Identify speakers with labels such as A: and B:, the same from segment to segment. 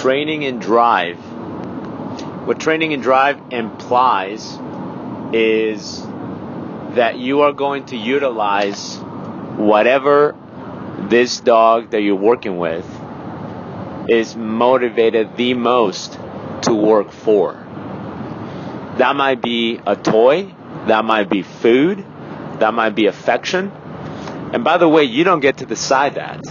A: training and drive. What training and drive implies is that you are going to utilize whatever this dog that you're working with is motivated the most to work for. That might be a toy, that might be food, that might be affection. And by the way, you don't get to decide that.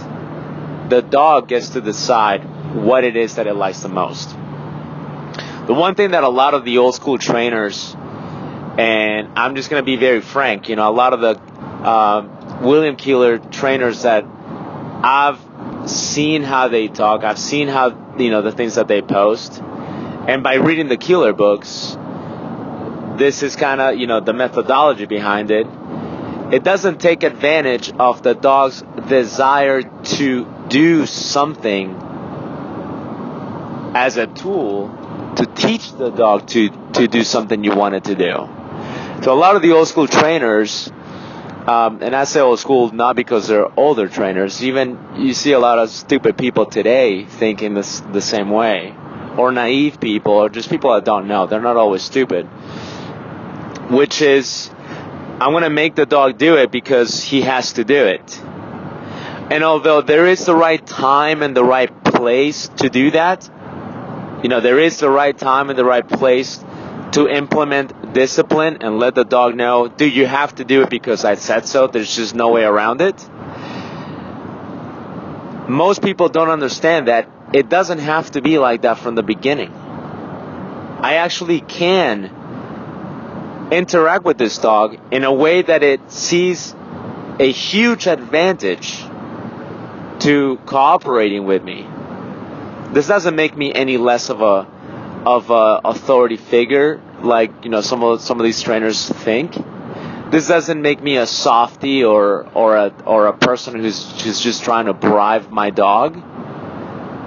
A: The dog gets to decide what it is that it likes the most. The one thing that a lot of the old school trainers, and I'm just going to be very frank, a lot of the William Keeler trainers that I've seen how they talk, I've seen how, the things that they post, and by reading the Keeler books, this is kind of, the methodology behind it. It doesn't take advantage of the dog's desire to do something as a tool to teach the dog to do something you want it to do. So a lot of the old school trainers, and I say old school not because they're older trainers, even you see a lot of stupid people today thinking the same way, or naive people, or just people that don't know. They're not always stupid. Which is, I'm going to make the dog do it because he has to do it. And although there is the right time and the right place to do that, there is the right time and the right place to implement discipline and let the dog know, dude, you have to do it because I said so. There's just no way around it. Most people don't understand that it doesn't have to be like that from the beginning. I actually can interact with this dog in a way that it sees a huge advantage to cooperating with me. This doesn't make me any less of a authority figure like some of these trainers think. This doesn't make me a softie or a person who's just trying to bribe my dog.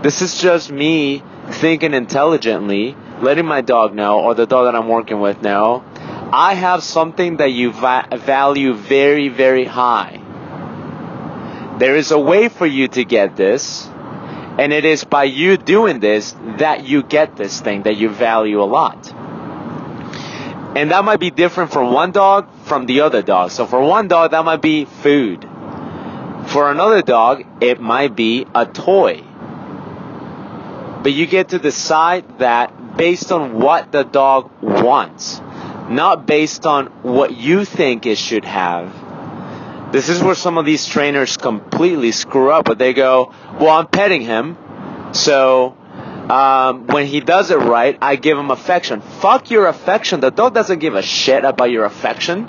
A: This is just me thinking intelligently, letting my dog know, or the dog that I'm working with know, I have something that you value very, very high. There is a way for you to get this, and it is by you doing this that you get this thing that you value a lot. And that might be different from one dog from the other dog. So for one dog, that might be food. For another dog, it might be a toy. But you get to decide that based on what the dog wants, not based on what you think it should have. This is where some of these trainers completely screw up, but they go, well, I'm petting him, so when he does it right, I give him affection. Fuck your affection. The dog doesn't give a shit about your affection.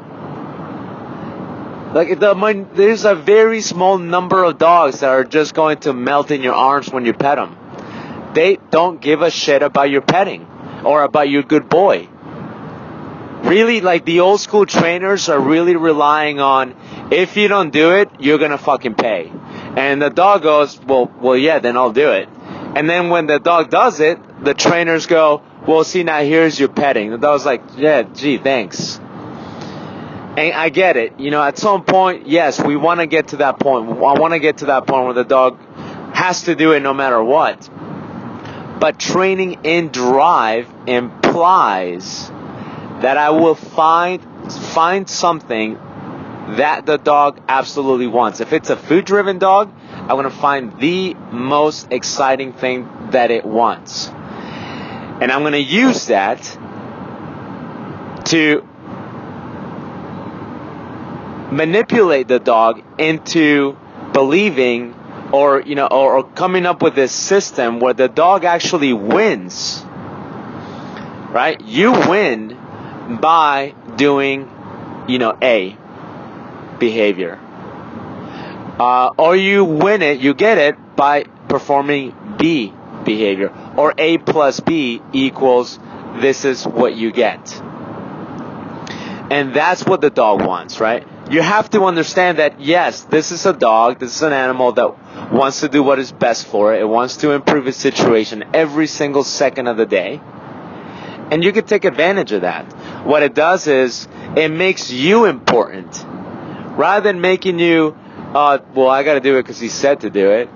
A: There's a very small number of dogs that are just going to melt in your arms when you pet them. They don't give a shit about your petting or about your good boy. Really, the old school trainers are really relying on, if you don't do it, you're going to fucking pay. And the dog goes, well, yeah, then I'll do it. And then when the dog does it, the trainers go, well, see, now here's your petting. The dog's like, yeah, gee, thanks. And I get it. At some point, yes, we want to get to that point. I want to get to that point where the dog has to do it no matter what. But training in drive implies that I will find something that the dog absolutely wants. If it's a food-driven dog, I'm going to find the most exciting thing that it wants. And I'm going to use that to manipulate the dog into believing or coming up with this system where the dog actually wins. Right? You win by doing, A behavior. Or you win it, you get it by performing B behavior. Or A plus B equals this is what you get. And that's what the dog wants, right? You have to understand that, yes, this is a dog, this is an animal that wants to do what is best for it. It wants to improve its situation every single second of the day. And you can take advantage of that. What it does is, it makes you important. Rather than making you, well, I got to do it because he said to do it.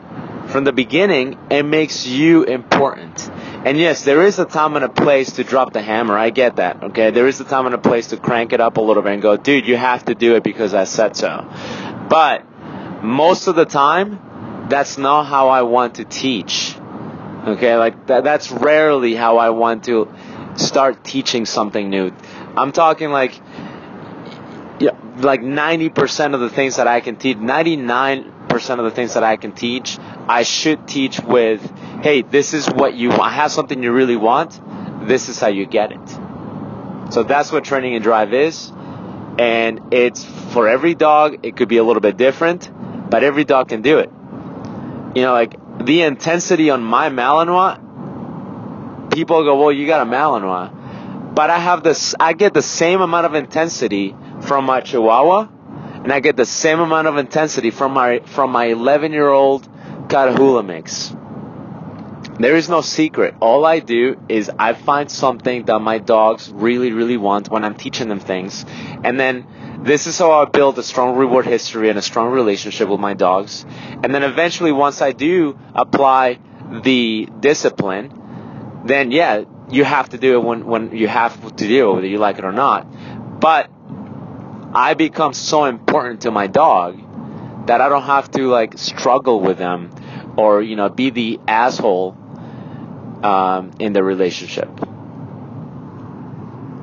A: from the beginning, it makes you important. And yes, there is a time and a place to drop the hammer. I get that, okay? There is a time and a place to crank it up a little bit and go, dude, you have to do it because I said so. But most of the time, that's not how I want to teach. Okay, like that's rarely how I want to start teaching something new. I'm talking like 90% of the things that I can teach, 99% of the things that I can teach, I should teach with, hey, this is what you want. I have something you really want. This is how you get it. So that's what training and drive is. And it's for every dog. It could be a little bit different, but every dog can do it. You know, like the intensity on my Malinois, people go, well, you got a Malinois. But I get the same amount of intensity from my Chihuahua, and I get the same amount of intensity from my 11-year-old Catahoula mix. There is no secret. All I do is I find something that my dogs really, really want when I'm teaching them things. And then this is how I build a strong reward history and a strong relationship with my dogs. And then eventually, once I do apply the discipline, then yeah, you have to do it when you have to do it, whether you like it or not. But I become so important to my dog that I don't have to like struggle with them or, be the asshole in the relationship.